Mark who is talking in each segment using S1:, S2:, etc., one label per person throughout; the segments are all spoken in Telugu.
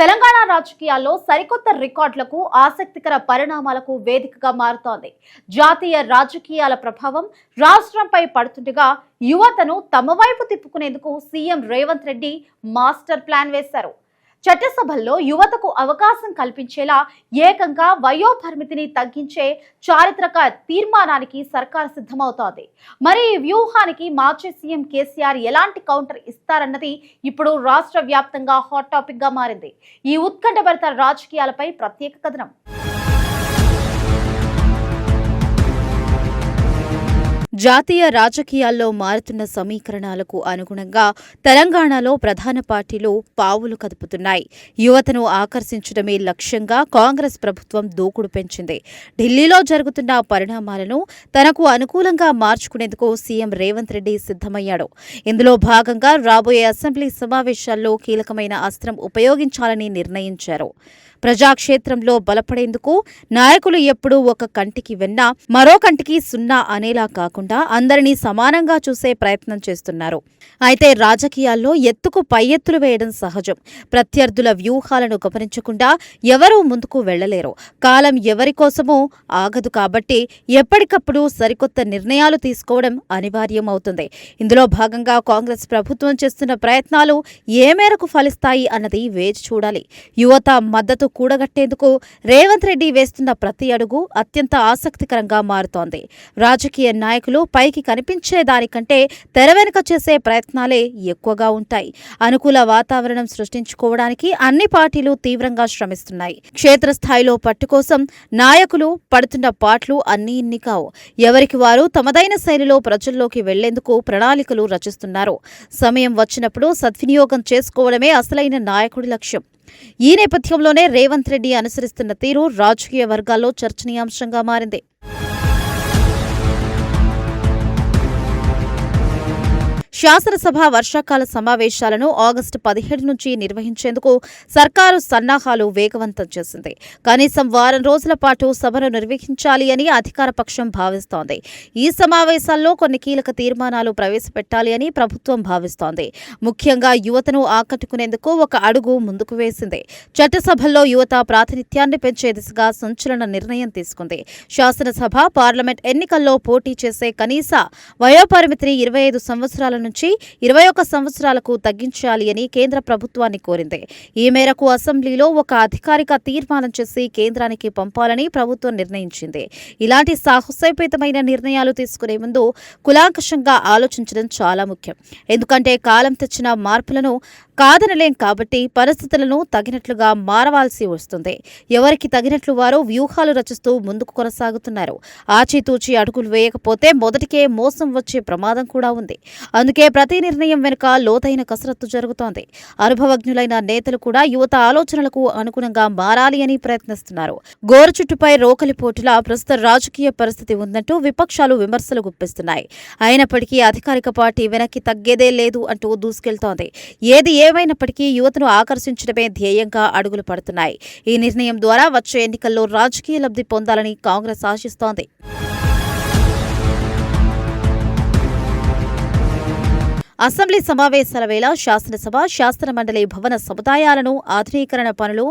S1: తెలంగాణ రాజకీయాల్లో సరికొత్త రికార్డులకు ఆసక్తికర పరిణామాలకు వేదికగా మారుతోంది. జాతీయ రాజకీయాల ప్రభావం రాష్ట్రంపై పడుతుండగా యువతను తమ వైపు తిప్పుకునేందుకు CM Revanth Reddy master plan వేశారు. చట్టసభల్లో యువతకు అవకాశం కల్పించేలా ఏకంగా వయోపరిమితిని తగ్గించే చారిత్రక తీర్మానానికి సర్కార్ సిద్ధమవుతోంది. మరి ఈ వ్యూహానికి మాజీ సీఎం కేసీఆర్ ఎలాంటి కౌంటర్ ఇస్తారన్నది ఇప్పుడు రాష్ట్ర వ్యాప్తంగా హాట్ టాపిక్ గా మారింది. ఈ ఉత్కంఠభరిత రాజకీయాలపై ప్రత్యేక కథనం. జాతీయ రాజకీయాల్లో మారుతున్న సమీకరణాలకు అనుగుణంగా తెలంగాణలో ప్రధాన పార్టీలు పావులు కదుపుతున్నాయి. యువతను ఆకర్షించడమే లక్ష్యంగా కాంగ్రెస్ ప్రభుత్వం దూకుడు పెంచింది. ఢిల్లీలో జరుగుతున్న పరిణామాలను తనకు అనుకూలంగా మార్చుకునేందుకు సీఎం రేవంత్ రెడ్డి సిద్ధమయ్యాడు. ఇందులో భాగంగా రాబోయే అసెంబ్లీ సమావేశాల్లో కీలకమైన అస్త్రం ఉపయోగించాలని నిర్ణయించారు. ప్రజాక్షేత్రంలో బలపడేందుకు నాయకులు ఎప్పుడూ ఒక కంటికి వెన్న మరో కంటికి సున్నా అనేలా కాకుండా అందరినీ సమానంగా చూసే ప్రయత్నం చేస్తున్నారు. అయితే రాజకీయాల్లో ఎత్తుకు పై ఎత్తులు వేయడం సహజం. ప్రత్యర్థుల వ్యూహాలను గమనించకుండా ఎవరూ ముందుకు వెళ్లలేరు. కాలం ఎవరికోసమో ఆగదు కాబట్టి ఎప్పటికప్పుడు సరికొత్త నిర్ణయాలు తీసుకోవడం అనివార్యమవుతుంది. ఇందులో భాగంగా కాంగ్రెస్ ప్రభుత్వం చేస్తున్న ప్రయత్నాలు ఏ మేరకు ఫలిస్తాయి అన్నది వేచి చూడాలి. యువత మద్దతు కూడగట్టేందుకు రేవంత్ రెడ్డి వేస్తున్న ప్రతి అడుగు అత్యంత ఆసక్తికరంగా మారుతోంది. రాజకీయ నాయకులు పైకి కనిపించే దానికంటే తెర వెనుక చేసే ప్రయత్నాలే ఎక్కువగా ఉంటాయి. అనుకూల వాతావరణం సృష్టించుకోవడానికి అన్ని పార్టీలు తీవ్రంగా శ్రమిస్తున్నాయి. క్షేత్రస్థాయిలో పట్టు కోసం నాయకులు పడుతున్న పాట్లు అన్నీ ఇన్ని కావు. ఎవరికి వారు తమదైన శైలిలో ప్రజల్లోకి వెళ్లేందుకు ప్రణాళికలు రచిస్తున్నారు. సమయం వచ్చినప్పుడు సద్వినియోగం చేసుకోవడమే అసలైన నాయకుడి లక్ష్యం. ఈ నేపథ్యంలోనే రేవంత్ రెడ్డి అనుసరిస్తున్న తీరు రాజకీయ వర్గాల్లో చర్చనీయాంశంగా మారింది. శాసనసభ వర్షాకాల సమావేశాలను ఆగస్టు 17 నుంచి నిర్వహించేందుకు సర్కారు సన్నాహాలు వేగవంతం చేసింది. కనీసం వారం రోజుల పాటు సభను నిర్వహించాలి అని అధికార పక్షం భావిస్తోంది. ఈ సమావేశాల్లో కొన్ని కీలక తీర్మానాలు ప్రవేశపెట్టాలి అని ప్రభుత్వం భావిస్తోంది. ముఖ్యంగా యువతను ఆకట్టుకునేందుకు ఒక అడుగు ముందుకు వేసింది. చట్టసభల్లో యువత ప్రాతినిధ్యాన్ని పెంచే దిశగా సంచలన నిర్ణయం తీసుకుంది. శాసనసభ, పార్లమెంట్ ఎన్నికల్లో పోటీ చేసే కనీస వయోపరిమితిని 25 సంవత్సరాల నుంచి 21 సంవత్సరాలకు తగ్గించాలి అని కేంద్ర ప్రభుత్వాన్ని కోరింది. ఈ మేరకు అసెంబ్లీలో ఒక అధికారిక తీర్మానం చేసి కేంద్రానికి పంపాలని ప్రభుత్వం నిర్ణయించింది. ఇలాంటి సాహసోపేతమైన నిర్ణయాలు తీసుకునే ముందు కులాంకషంగా ఆలోచించడం చాలా ముఖ్యం. ఎందుకంటే కాలం తెచ్చిన మార్పులను కాదనలేం కాబట్టి పరిస్థితులను తగినట్లుగా మారవాల్సి వస్తుంది. ఎవరికి తగినట్లు వారు వ్యూహాలు రచిస్తూ ముందుకు కొనసాగుతున్నారు. ఆచితూచి అడుగులు వేయకపోతే మొదటికే మోసం వచ్చే ప్రమాదం కూడా ఉంది. అందుకే ప్రతి నిర్ణయం వెనుక లోతైన కసరత్తు జరుగుతోంది. అనుభవజ్ఞులైన నేతలు కూడా యువత ఆలోచనలకు అనుగుణంగా మారాలి అని ప్రయత్నిస్తున్నారు. గోరుచుట్టుపై రోకలి పోటులా ప్రస్తుత రాజకీయ పరిస్థితి ఉందంటూ విపక్షాలు విమర్శలు గుప్పిస్తున్నాయి. అయినప్పటికీ అధికారిక పార్టీ వెనక్కి తగ్గేదే లేదు అంటూ దూసుకెళ్తోంది. ఏది ఏమైనప్పటికీ యువతను ఆకర్షించడమే ధ్యేయంగా అడుగులు పడుతున్నాయి. ఈ నిర్ణయం ద్వారా వచ్చే ఎన్నికల్లో రాజకీయ లబ్ధి పొందాలని కాంగ్రెస్ ఆశిస్తోంది. అసెంబ్లీ సమావేశాల వేళ శాసనసభ, శాసనమండలి భవన సముదాయాలను ఆధునీకరణ పనులు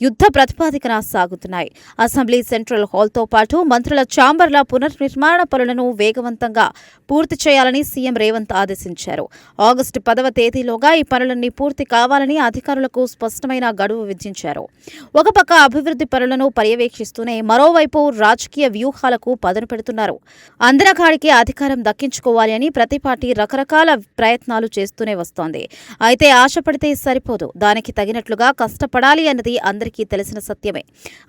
S1: యుద్ధ ప్రతిపాదికన సాగుతున్నాయి. అసెంబ్లీ సెంట్రల్ హాల్తో పాటు మంత్రుల ఛాంబర్ల పునర్నిర్మాణ పనులను వేగవంతంగా పూర్తి చేయాలని సీఎం రేవంత్ ఆదేశించారు. ఆగస్టు 10వ తేదీలోగా ఈ పనులన్నీ పూర్తి కావాలని అధికారులకు స్పష్టమైన గడువు విధించారు. ఒక పక్క అభివృద్ధి పనులను పర్యవేక్షిస్తూనే మరోవైపు రాజకీయ వ్యూహాలకు పదును పెడుతున్నారు. అందరకాడికి అధికారం దక్కించుకోవాలి అని ప్రతి పార్టీ రకరకాల ప్రయత్నాలు చేస్తూనే వస్తోంది. అయితే ఆశపడితే సరిపోదు, దానికి తగినట్లుగా కష్టపడాలి అన్నది అందరికీ తెలిసిన సత్యమే.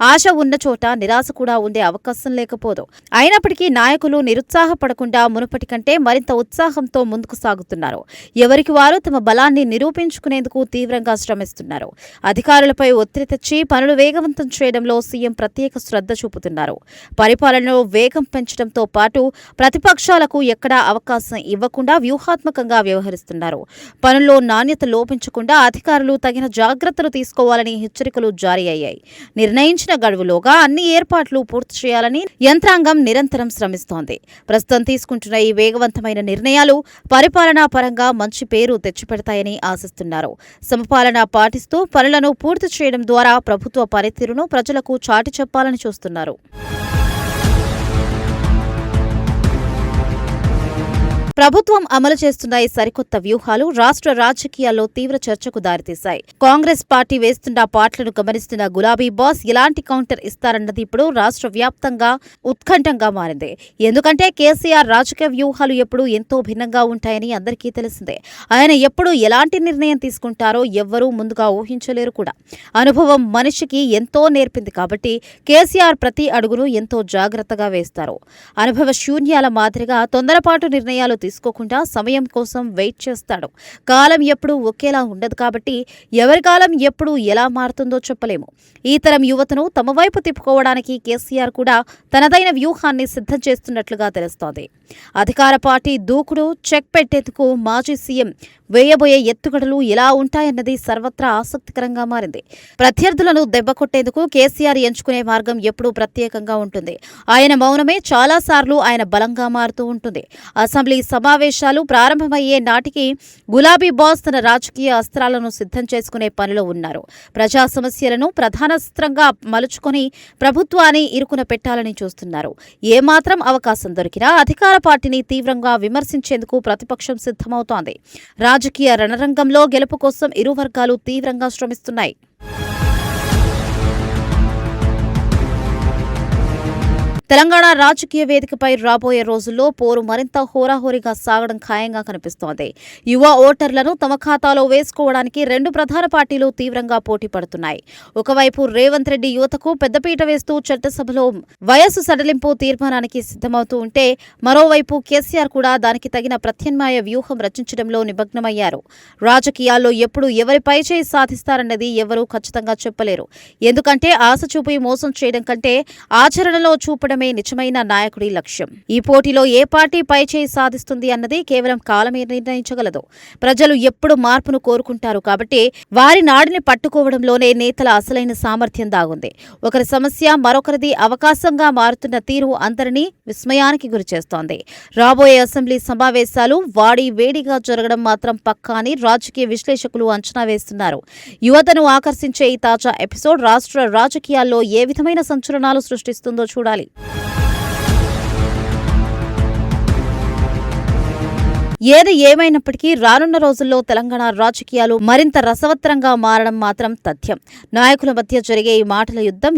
S1: ఆశ ఉన్న చోట నిరాశ కూడా ఉండే అవకాశం లేకపోదు. అయినప్పటికీ నాయకులు నిరుత్సాహపడకుండా మునుపటి కంటే మరింత ఉత్సాహంతో ముందుకు సాగుతున్నారు. ఎవరికి వారు తమ బలాన్ని నిరూపించుకునేందుకు తీవ్రంగా శ్రమిస్తున్నారు. అధికారులపై ఒత్తిడి తెచ్చి పనులు వేగవంతం చేయడంలో సీఎం ప్రత్యేక శ్రద్ధ చూపుతున్నారు. పరిపాలనలో వేగం పెంచడంతో పాటు ప్రతిపక్షాలకు ఎక్కడా అవకాశం ఇవ్వకుండా వ్యూహాత్మకంగా వ్యవహరిస్తున్నారు. పనుల్లో నాణ్యత లోపించకుండా అధికారులు తగిన జాగ్రత్తలు తీసుకోవాలని హెచ్చరికలు జారీ అయ్యాయి. నిర్ణయించిన గడువులోగా అన్ని ఏర్పాట్లు పూర్తి చేయాలని యంత్రాంగం నిరంతరం శ్రమిస్తోంది. ప్రస్తుతం తీసుకుంటున్న ఈ వేగవంతమైన నిర్ణయాలు పరిపాలనా పరంగా మంచి పేరు తెచ్చిపెడతాయని ఆశిస్తున్నారు. సమపాలన పాటిస్తూ పనులను పూర్తి చేయడం ద్వారా ప్రభుత్వ పనితీరును ప్రజలకు చాటి చెప్పాలని చూస్తున్నారు. ప్రభుత్వం అమలు చేస్తున్న ఈ సరికొత్త వ్యూహాలు రాష్ట్ర రాజకీయాల్లో తీవ్ర చర్చకు దారితీశాయి. కాంగ్రెస్ పార్టీ వేస్తున్న పాటలను గమనిస్తున్న గులాబీ బాస్ ఎలాంటి కౌంటర్ ఇస్తారన్నది ఇప్పుడు రాష్ట్ర వ్యాప్తంగా ఉత్కంఠంగా మారింది. ఎందుకంటే కేసీఆర్ రాజకీయ వ్యూహాలు ఎప్పుడూ ఎంతో భిన్నంగా ఉంటాయని అందరికీ తెలిసిందే. ఆయన ఎప్పుడు ఎలాంటి నిర్ణయం తీసుకుంటారో ఎవ్వరూ ముందుగా ఊహించలేరు కూడా. అనుభవం మనిషికి ఎంతో నేర్పింది కాబట్టి కేసీఆర్ ప్రతి అడుగును ఎంతో జాగ్రత్తగా వేస్తారు. అనుభవ శూన్యాల మాదిరిగా తొందరపాటు నిర్ణయాలు తీసుకోకుండా సమయం కోసం వెయిట్ చేస్తాడు. కాలం ఎప్పుడూ ఒకేలా ఉండదు కాబట్టి ఎవరి కాలం ఎప్పుడు ఎలా మారుతుందో చెప్పలేము. ఈ తరం యువతను తమ వైపు తిప్పుకోవడానికి కేసీఆర్ కూడా తనదైన వ్యూహాన్ని సిద్ధం చేస్తున్నట్లుగా తెలుస్తోంది. అధికార పార్టీ దూకుడు చెక్ పెట్టేందుకు మాజీ సీఎం వేయబోయే ఎత్తుగడలు ఎలా ఉంటాయన్నది సర్వత్రా ఆసక్తికరంగా మారింది. ప్రత్యర్థులను దెబ్బకొట్టేందుకు కేసీఆర్ ఎంచుకునే మార్గం ఎప్పుడూ ప్రత్యేకంగా ఉంటుంది. ఆయన మౌనమే చాలాసార్లు ఆయన బలంగా మారుతూ ఉంటుంది. అసెంబ్లీ సమావేశాలు ప్రారంభమయ్యే నాటికి గులాబీ బాస్ తన రాజకీయ అస్త్రాలను సిద్ధం చేసుకునే పనిలో ఉన్నారు. ప్రజా సమస్యలను ప్రధానాస్త్రంగా మలుచుకొని ప్రభుత్వాన్ని ఇరుకున పెట్టాలని చూస్తున్నారు. ఏమాత్రం అవకాశం దొరికినా అధికార పార్టీని తీవ్రంగా విమర్శించేందుకు ప్రతిపక్షం సిద్ధమవుతోంది. రాజకీయ రణరంగంలో గెలుపు కోసం ఇరు వర్గాలు తీవ్రంగా శ్రమిస్తున్నాయి. తెలంగాణ రాజకీయ వేదికపై రాబోయే రోజుల్లో పోరు మరింత హోరాహోరీగా సాగడం ఖాయంగా కనిపిస్తోంది. యువ ఓటర్లను తమ ఖాతాలో వేసుకోవడానికి రెండు ప్రధాన పార్టీలు తీవ్రంగా పోటీ పడుతున్నాయి. ఒకవైపు రేవంత్ రెడ్డి యువతకు పెద్దపీట వేస్తూ చట్టసభలో వయస్సు సడలింపు తీర్మానానికి సిద్ధమవుతూ ఉంటే, మరోవైపు కేసీఆర్ కూడా దానికి తగిన ప్రత్యామ్నాయ వ్యూహం రచించడంలో నిమగ్నమయ్యారు. రాజకీయాల్లో ఎప్పుడు ఎవరి పైచేయి సాధిస్తారన్నది ఎవరూ ఖచ్చితంగా చెప్పలేరు. ఎందుకంటే ఆశ చూపి మోసం చేయడం కంటే ఆచరణలో చూపడం నిజమైన నాయకుడి లక్ష్యం. ఈ పోటీలో ఏ పార్టీ పైచేయి సాధిస్తుంది అన్నది కేవలం కాలమే నిర్ణయించగలదు. ప్రజలు ఎప్పుడు మార్పును కోరుకుంటారు కాబట్టి వారి నాడిని పట్టుకోవడంలోనే నేతల అసలైన సామర్థ్యం దాగుంది. ఒకరి సమస్య మరొకరిది అవకాశంగా మారుతున్న తీరు అందరినీ విస్మయానికి గురిచేస్తోంది. రాబోయే అసెంబ్లీ సమావేశాలు వాడి వేడిగా జరగడం మాత్రం పక్కా అని రాజకీయ విశ్లేషకులు అంచనా వేస్తున్నారు. యువతను ఆకర్షించే ఈ తాజా ఎపిసోడ్ రాష్ట్ర రాజకీయాల్లో ఏ విధమైన సంచలనాలు సృష్టిస్తుందో చూడాలి. ఏది ఏమైనప్పటికీ రానున్న రోజుల్లో తెలంగాణ రాజకీయాలు మరింత రసవత్తరంగా మారడం మాత్రం తథ్యం. నాయకుల మధ్య జరిగే ఈ మాటల యుద్ధం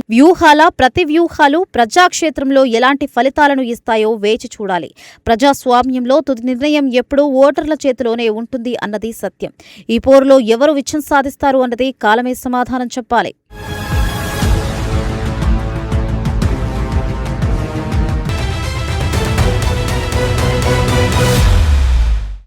S1: ప్రతి వ్యూహాలు ప్రజాక్షేత్రంలో ఎలాంటి ఫలితాలను ఇస్తాయో వేచి చూడాలి. ప్రజాస్వామ్యంలో తుది నిర్ణయం ఎప్పుడూ ఓటర్ల చేతిలోనే ఉంటుంది అన్నది సత్యం. ఈ పోరులో ఎవరు విజయం సాధిస్తారు అన్నది కాలమే సమాధానం చెప్పాలి.